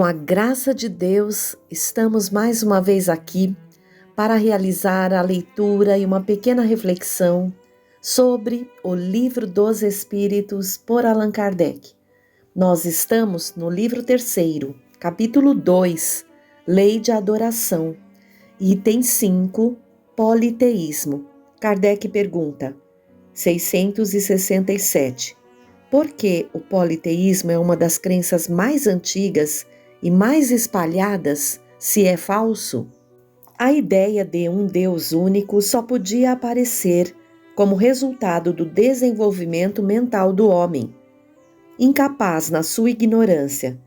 Com a graça de Deus, estamos mais uma vez aqui para realizar a leitura e uma pequena reflexão sobre o Livro dos Espíritos por Allan Kardec. Nós estamos no livro 3º, capítulo 2, Lei de Adoração, item 5, Politeísmo. Kardec pergunta, 667, por que o politeísmo é uma das crenças mais antigas e mais espalhadas, se é falso? A ideia de um Deus único só podia aparecer como resultado do desenvolvimento mental do homem. Incapaz, na sua ignorância,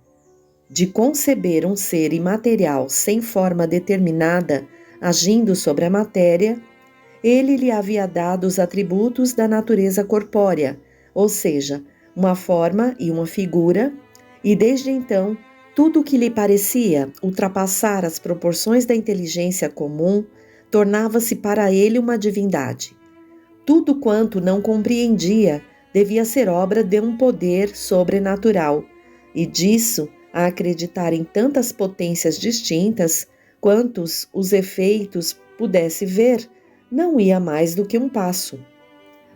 de conceber um ser imaterial sem forma determinada, agindo sobre a matéria, ele lhe havia dado os atributos da natureza corpórea, ou seja, uma forma e uma figura, e desde então, tudo o que lhe parecia ultrapassar as proporções da inteligência comum tornava-se para ele uma divindade. Tudo quanto não compreendia devia ser obra de um poder sobrenatural, e disso, a acreditar em tantas potências distintas, quantos os efeitos pudesse ver, não ia mais do que um passo.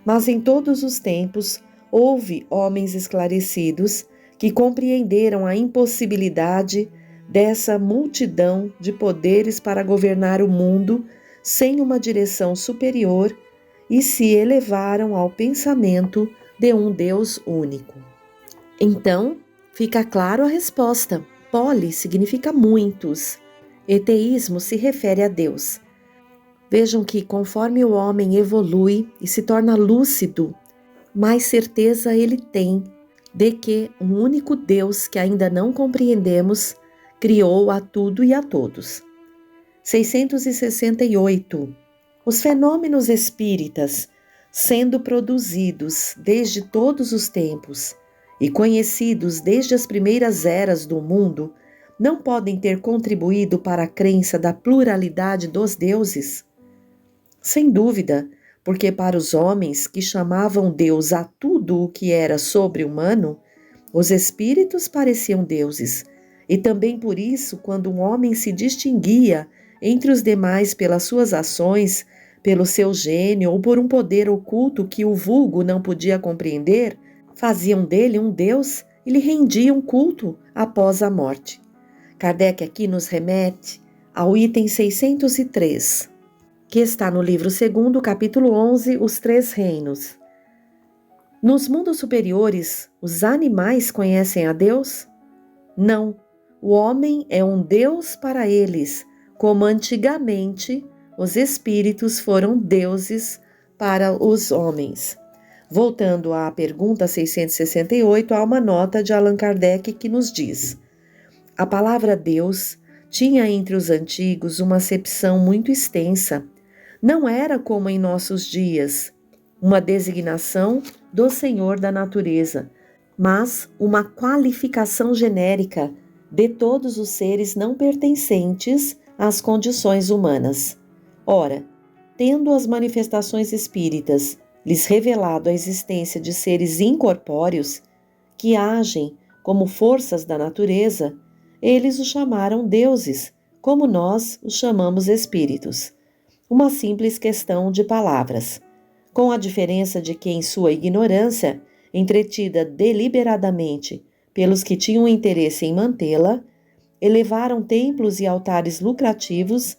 Mas em todos os tempos, houve homens esclarecidos que compreenderam a impossibilidade dessa multidão de poderes para governar o mundo sem uma direção superior e se elevaram ao pensamento de um Deus único. Então, fica claro a resposta. Poli significa muitos. E teísmo se refere a Deus. Vejam que, conforme o homem evolui e se torna lúcido, mais certeza ele tem de que um único Deus que ainda não compreendemos criou a tudo e a todos. 668. Os fenômenos espíritas, sendo produzidos desde todos os tempos e conhecidos desde as primeiras eras do mundo, não podem ter contribuído para a crença da pluralidade dos deuses? Sem dúvida, porque para os homens que chamavam Deus a tudo o que era sobre-humano, os espíritos pareciam deuses, e também por isso, quando um homem se distinguia entre os demais pelas suas ações, pelo seu gênio ou por um poder oculto que o vulgo não podia compreender, faziam dele um deus e lhe rendiam culto após a morte. Kardec aqui nos remete ao item 603, que está no livro 2º, capítulo 11, Os Três Reinos. Nos mundos superiores, os animais conhecem a Deus? Não, o homem é um Deus para eles, como antigamente os espíritos foram deuses para os homens. Voltando à pergunta 668, há uma nota de Allan Kardec que nos diz: a palavra Deus tinha entre os antigos uma acepção muito extensa. Não era como em nossos dias, uma designação do Senhor da natureza, mas uma qualificação genérica de todos os seres não pertencentes às condições humanas. Ora, tendo as manifestações espíritas lhes revelado a existência de seres incorpóreos que agem como forças da natureza, eles os chamaram deuses, como nós os chamamos espíritos. Uma simples questão de palavras, com a diferença de que, em sua ignorância, entretida deliberadamente pelos que tinham interesse em mantê-la, elevaram templos e altares lucrativos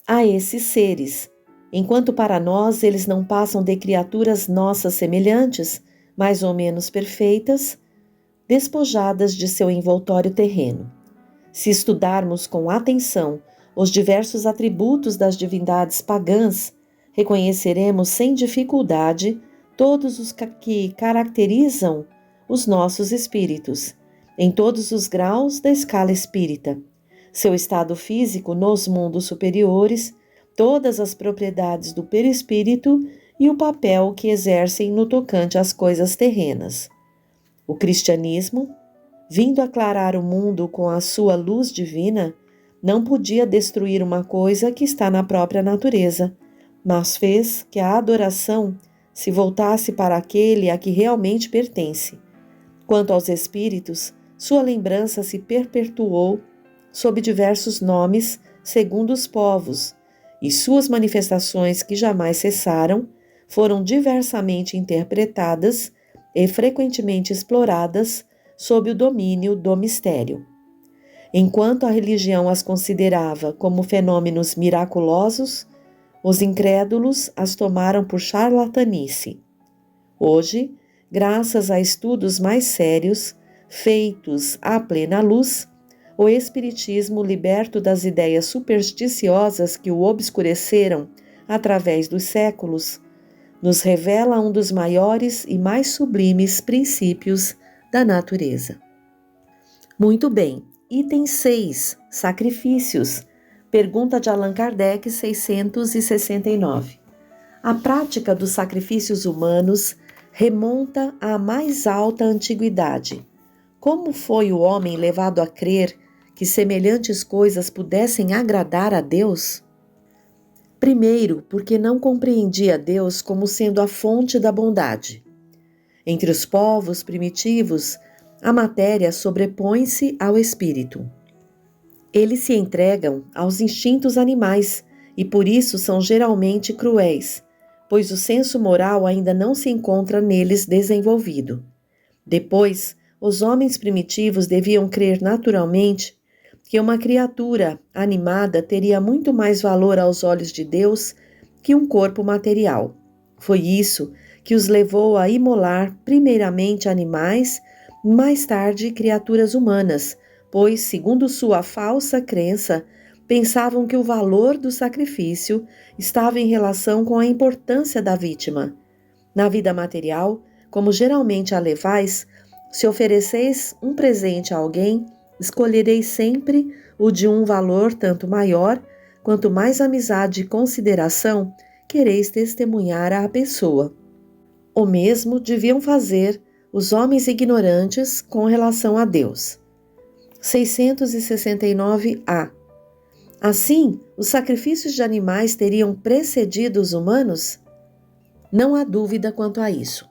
a esses seres, enquanto para nós eles não passam de criaturas nossas semelhantes, mais ou menos perfeitas, despojadas de seu envoltório terreno. Se estudarmos com atenção os diversos atributos das divindades pagãs, reconheceremos sem dificuldade todos os que caracterizam os nossos espíritos, em todos os graus da escala espírita, seu estado físico nos mundos superiores, todas as propriedades do perispírito e o papel que exercem no tocante às coisas terrenas. O cristianismo, vindo aclarar o mundo com a sua luz divina, não podia destruir uma coisa que está na própria natureza, mas fez que a adoração se voltasse para aquele a que realmente pertence. Quanto aos espíritos, Sua lembrança se perpetuou sob diversos nomes, segundo os povos, e suas manifestações, que jamais cessaram, foram diversamente interpretadas e frequentemente exploradas sob o domínio do mistério. Enquanto a religião as considerava como fenômenos miraculosos, os incrédulos as tomaram por charlatanice. Hoje, graças a estudos mais sérios, feitos à plena luz, o Espiritismo, liberto das ideias supersticiosas que o obscureceram através dos séculos, nos revela um dos maiores e mais sublimes princípios da natureza. Muito bem, item 6, sacrifícios. Pergunta de Allan Kardec, 669. A prática dos sacrifícios humanos remonta à mais alta antiguidade. Como foi o homem levado a crer que semelhantes coisas pudessem agradar a Deus? Primeiro, porque não compreendia Deus como sendo a fonte da bondade. Entre os povos primitivos, a matéria sobrepõe-se ao espírito. Eles se entregam aos instintos animais e por isso são geralmente cruéis, pois o senso moral ainda não se encontra neles desenvolvido. Depois, os homens primitivos deviam crer naturalmente que uma criatura animada teria muito mais valor aos olhos de Deus que um corpo material. Foi isso que os levou a imolar primeiramente animais, mais tarde criaturas humanas, pois, segundo sua falsa crença, pensavam que o valor do sacrifício estava em relação com a importância da vítima. Na vida material, como geralmente a levais, se ofereceis um presente a alguém, escolhereis sempre o de um valor tanto maior, quanto mais amizade e consideração quereis testemunhar à pessoa. O mesmo deviam fazer os homens ignorantes com relação a Deus. 669-A. Assim, os sacrifícios de animais teriam precedido os humanos? Não há dúvida quanto a isso.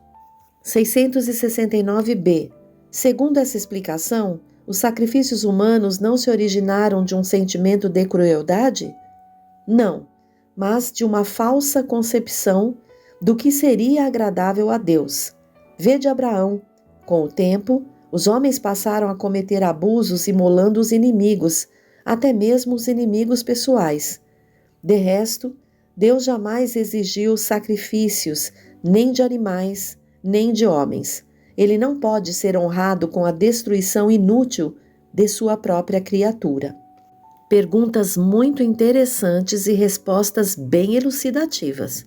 669-B. Segundo essa explicação, os sacrifícios humanos não se originaram de um sentimento de crueldade? Não, mas de uma falsa concepção do que seria agradável a Deus. Vede Abraão. Com o tempo, os homens passaram a cometer abusos imolando os inimigos, até mesmo os inimigos pessoais. De resto, Deus jamais exigiu sacrifícios, nem de animais, nem de homens. Ele não pode ser honrado com a destruição inútil de sua própria criatura. Perguntas muito interessantes e respostas bem elucidativas.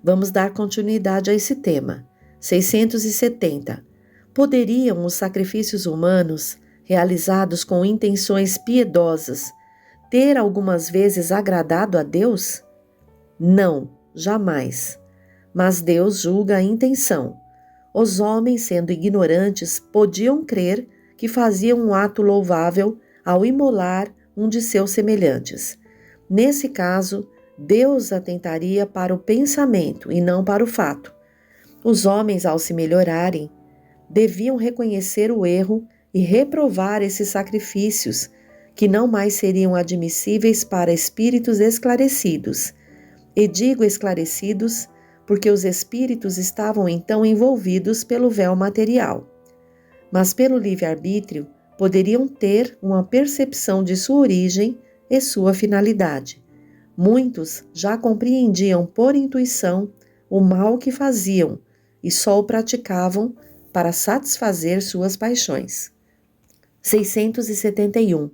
Vamos dar continuidade a esse tema. 670. Poderiam os sacrifícios humanos, realizados com intenções piedosas, ter algumas vezes agradado a Deus? Não, jamais. Mas Deus julga a intenção. Os homens, sendo ignorantes, podiam crer que faziam um ato louvável ao imolar um de seus semelhantes. Nesse caso, Deus atentaria para o pensamento e não para o fato. Os homens, ao se melhorarem, deviam reconhecer o erro e reprovar esses sacrifícios, que não mais seriam admissíveis para espíritos esclarecidos. E digo esclarecidos, porque os espíritos estavam então envolvidos pelo véu material. Mas pelo livre-arbítrio poderiam ter uma percepção de sua origem e sua finalidade. Muitos já compreendiam por intuição o mal que faziam e só o praticavam para satisfazer suas paixões. 671.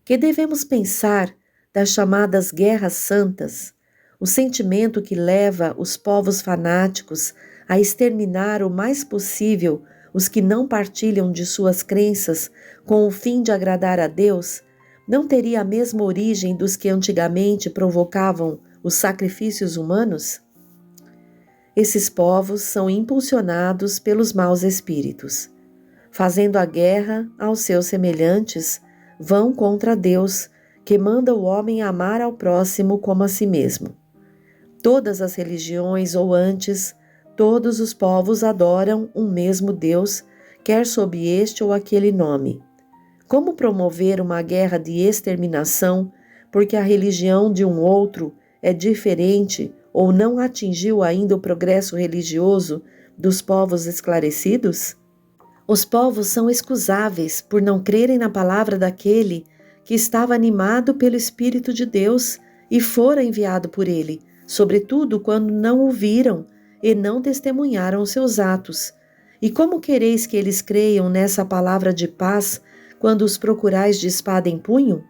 Que devemos pensar das chamadas guerras santas? O sentimento que leva os povos fanáticos a exterminar o mais possível os que não partilham de suas crenças com o fim de agradar a Deus, não teria a mesma origem dos que antigamente provocavam os sacrifícios humanos? Esses povos são impulsionados pelos maus espíritos. Fazendo a guerra aos seus semelhantes, vão contra Deus, que manda o homem amar ao próximo como a si mesmo. Todas as religiões, ou antes, todos os povos adoram um mesmo Deus, quer sob este ou aquele nome. Como promover uma guerra de exterminação porque a religião de um outro é diferente ou não atingiu ainda o progresso religioso dos povos esclarecidos? Os povos são excusáveis por não crerem na palavra daquele que estava animado pelo Espírito de Deus e fora enviado por ele, sobretudo quando não o viram e não testemunharam os seus atos. E como quereis que eles creiam nessa palavra de paz quando os procurais de espada em punho?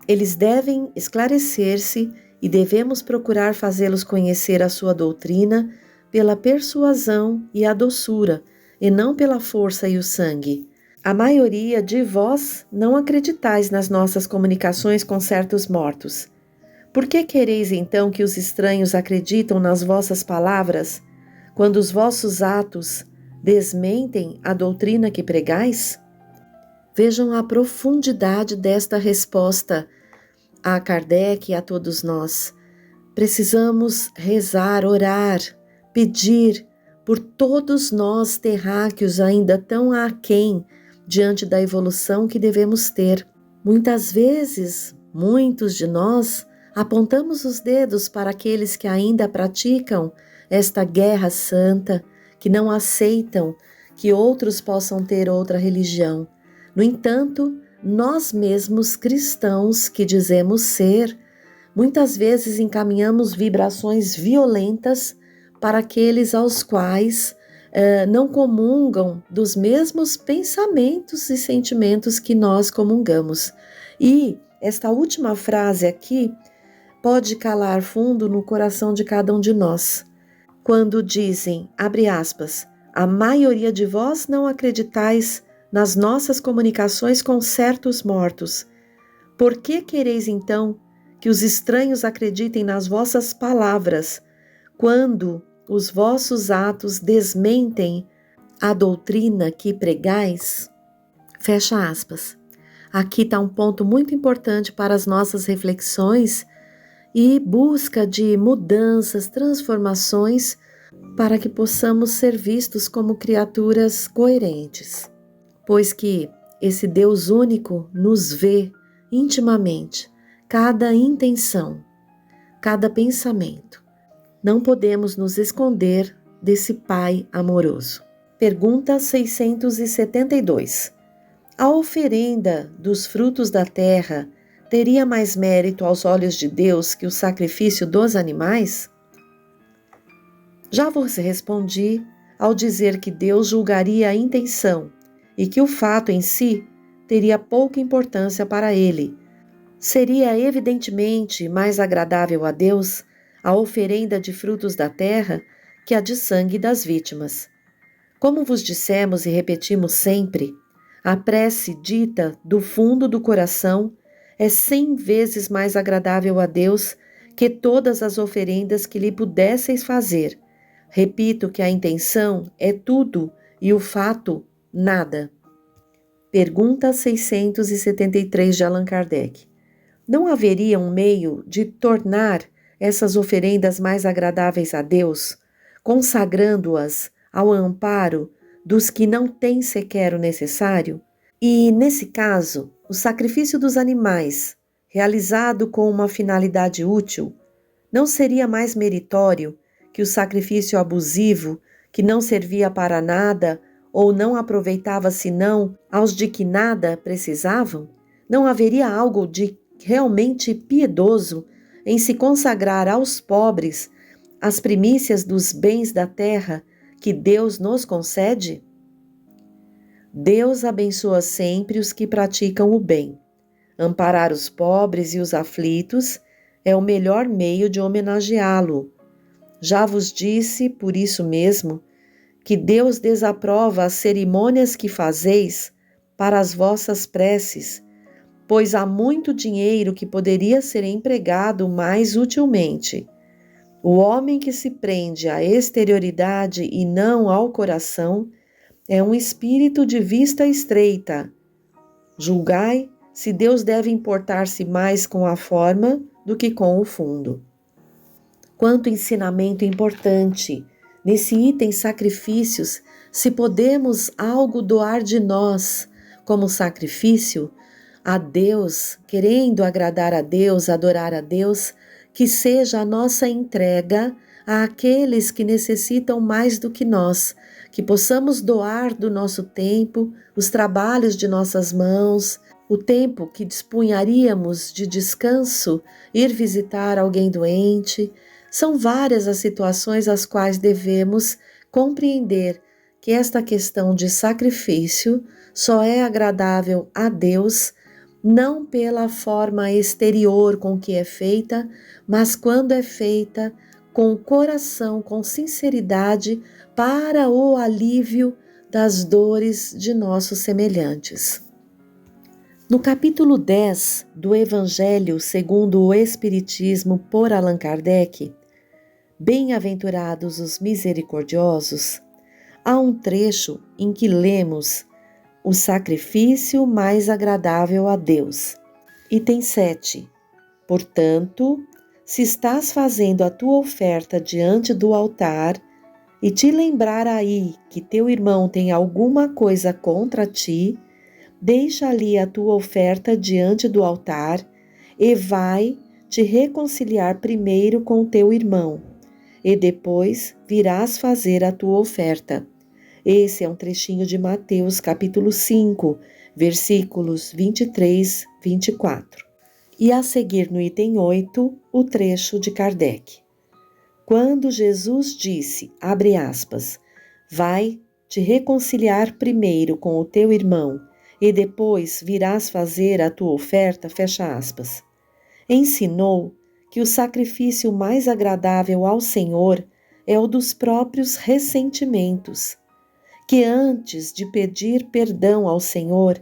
Eles devem esclarecer-se e devemos procurar fazê-los conhecer a sua doutrina pela persuasão e a doçura, e não pela força e o sangue. A maioria de vós não acreditais nas nossas comunicações com certos mortos. Por que quereis então que os estranhos acreditam nas vossas palavras, quando os vossos atos desmentem a doutrina que pregais? Vejam a profundidade desta resposta a Kardec e a todos nós. Precisamos rezar, orar, pedir por todos nós terráqueos ainda tão aquém diante da evolução que devemos ter. Muitas vezes, muitos de nós apontamos os dedos para aqueles que ainda praticam esta guerra santa, que não aceitam que outros possam ter outra religião. No entanto, nós mesmos cristãos que dizemos ser, muitas vezes encaminhamos vibrações violentas para aqueles aos quais não comungam dos mesmos pensamentos e sentimentos que nós comungamos. E esta última frase aqui pode calar fundo no coração de cada um de nós. Quando dizem, abre aspas, a maioria de vós não acreditais nas nossas comunicações com certos mortos. Por que quereis então que os estranhos acreditem nas vossas palavras, quando os vossos atos desmentem a doutrina que pregais? Fecha aspas. Aqui está um ponto muito importante para as nossas reflexões e busca de mudanças, transformações, para que possamos ser vistos como criaturas coerentes. Pois que esse Deus único nos vê intimamente, cada intenção, cada pensamento. Não podemos nos esconder desse Pai amoroso. Pergunta 672. A oferenda dos frutos da terra teria mais mérito aos olhos de Deus que o sacrifício dos animais? Já vos respondi ao dizer que Deus julgaria a intenção e que o fato em si teria pouca importância para ele. Seria evidentemente mais agradável a Deus a oferenda de frutos da terra que a de sangue das vítimas. Como vos dissemos e repetimos sempre, a prece dita do fundo do coração é 100 vezes mais agradável a Deus que todas as oferendas que lhe pudesseis fazer. Repito que a intenção é tudo e o fato, nada. Pergunta 673 de Allan Kardec. Não haveria um meio de tornar essas oferendas mais agradáveis a Deus, consagrando-as ao amparo dos que não têm sequer o necessário? E, nesse caso, o sacrifício dos animais, realizado com uma finalidade útil, não seria mais meritório que o sacrifício abusivo, que não servia para nada ou não aproveitava senão aos de que nada precisavam? Não haveria algo de realmente piedoso em se consagrar aos pobres as primícias dos bens da terra que Deus nos concede? Deus abençoa sempre os que praticam o bem. Amparar os pobres e os aflitos é o melhor meio de homenageá-lo. Já vos disse, por isso mesmo, que Deus desaprova as cerimônias que fazeis para as vossas preces, pois há muito dinheiro que poderia ser empregado mais utilmente. O homem que se prende à exterioridade e não ao coração é um espírito de vista estreita. Julgai se Deus deve importar-se mais com a forma do que com o fundo. Quanto ensinamento importante! Nesse item sacrifícios, Se podemos algo doar de nós como sacrifício a Deus, querendo agradar a Deus, adorar a Deus, que seja a nossa entrega àqueles que necessitam mais do que nós, que possamos doar do nosso tempo, os trabalhos de nossas mãos, o tempo que dispunharíamos de descanso, ir visitar alguém doente. São várias as situações às quais devemos compreender que esta questão de sacrifício só é agradável a Deus não pela forma exterior com que é feita, mas quando é feita com o coração, com sinceridade, para o alívio das dores de nossos semelhantes. No capítulo 10 do Evangelho segundo o Espiritismo por Allan Kardec, Bem-aventurados os misericordiosos, há um trecho em que lemos o sacrifício mais agradável a Deus. Item 7. Portanto, se estás fazendo a tua oferta diante do altar e te lembrar aí que teu irmão tem alguma coisa contra ti, deixa ali a tua oferta diante do altar e vai te reconciliar primeiro com teu irmão, e depois virás fazer a tua oferta. Esse é um trechinho de Mateus, capítulo 5, versículos 23, 24. E a seguir no item 8, o trecho de Kardec. Quando Jesus disse, abre aspas, vai te reconciliar primeiro com o teu irmão e depois virás fazer a tua oferta, fecha aspas, ensinou que o sacrifício mais agradável ao Senhor é o dos próprios ressentimentos, que antes de pedir perdão ao Senhor,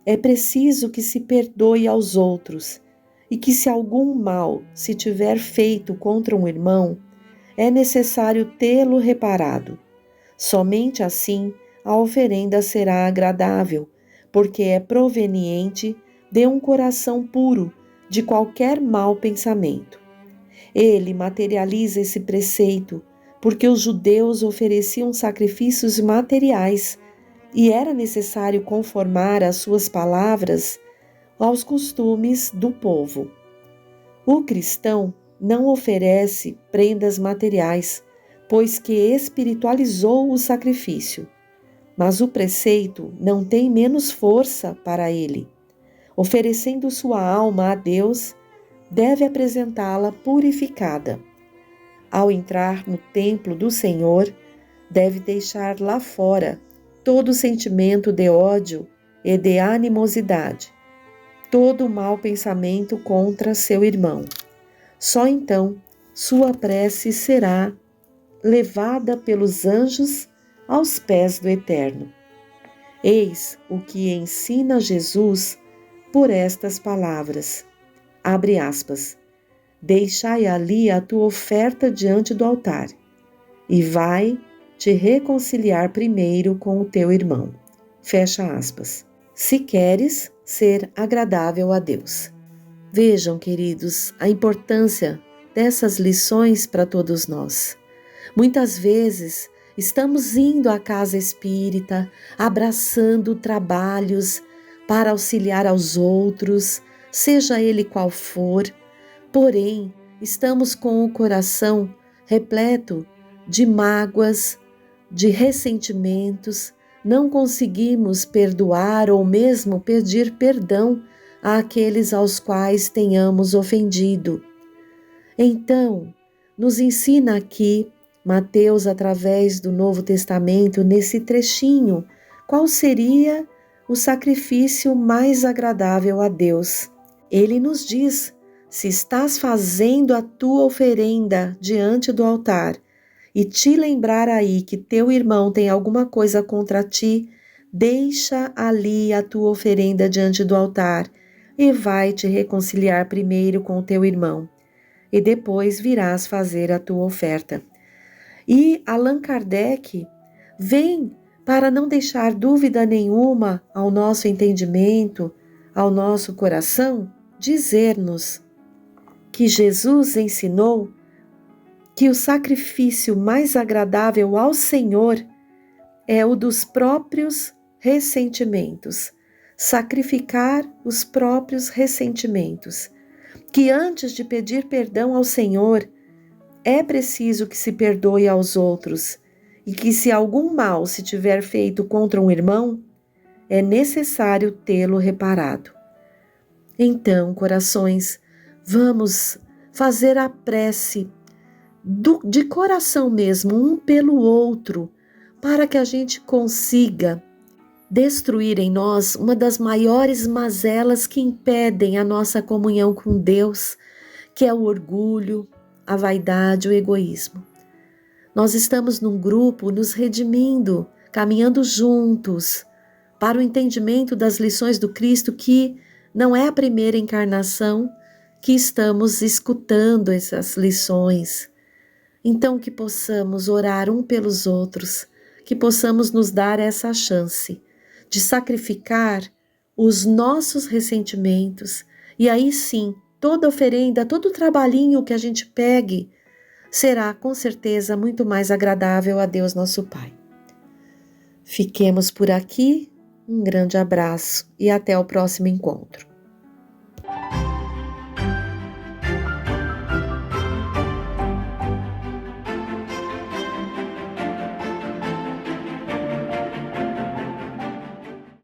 é preciso que se perdoe aos outros e que se algum mal se tiver feito contra um irmão, é necessário tê-lo reparado. Somente assim a oferenda será agradável, porque é proveniente de um coração puro de qualquer mau pensamento. Ele materializa esse preceito porque os judeus ofereciam sacrifícios materiais e era necessário conformar as suas palavras aos costumes do povo. O cristão não oferece prendas materiais, pois que espiritualizou o sacrifício, mas o preceito não tem menos força para ele. Oferecendo sua alma a Deus, deve apresentá-la purificada. Ao entrar no templo do Senhor, deve deixar lá fora todo sentimento de ódio e de animosidade, todo mau pensamento contra seu irmão. Só então sua prece será levada pelos anjos aos pés do Eterno. Eis o que ensina Jesus por estas palavras. Abre aspas. Deixai ali a tua oferta diante do altar, e vai te reconciliar primeiro com o teu irmão. Fecha aspas. Se queres ser agradável a Deus. Vejam, queridos, a importância dessas lições para todos nós. Muitas vezes estamos indo à casa espírita, abraçando trabalhos para auxiliar aos outros, seja ele qual for, porém, estamos com o coração repleto de mágoas, de ressentimentos, não conseguimos perdoar ou mesmo pedir perdão àqueles aos quais tenhamos ofendido. Então, nos ensina aqui, Mateus, através do Novo Testamento, nesse trechinho, qual seria o sacrifício mais agradável a Deus. Ele nos diz: se estás fazendo a tua oferenda diante do altar e te lembrar aí que teu irmão tem alguma coisa contra ti, deixa ali a tua oferenda diante do altar e vai te reconciliar primeiro com o teu irmão, e depois virás fazer a tua oferta. E Allan Kardec vem para não deixar dúvida nenhuma ao nosso entendimento, ao nosso coração, dizer-nos que Jesus ensinou que o sacrifício mais agradável ao Senhor é o dos próprios ressentimentos. Sacrificar os próprios ressentimentos. Que antes de pedir perdão ao Senhor, é preciso que se perdoe aos outros e que se algum mal se tiver feito contra um irmão, é necessário tê-lo reparado. Então, corações, vamos fazer a prece de coração mesmo, um pelo outro, para que a gente consiga destruir em nós uma das maiores mazelas que impedem a nossa comunhão com Deus, que é o orgulho, a vaidade, o egoísmo. Nós estamos num grupo nos redimindo, caminhando juntos para o entendimento das lições do Cristo, que não é a primeira encarnação que estamos escutando essas lições. Então, que possamos orar um pelos outros, que possamos nos dar essa chance de sacrificar os nossos ressentimentos, e aí sim, toda oferenda, todo trabalhinho que a gente pegue, será com certeza muito mais agradável a Deus nosso Pai. Fiquemos por aqui, um grande abraço e até o próximo encontro.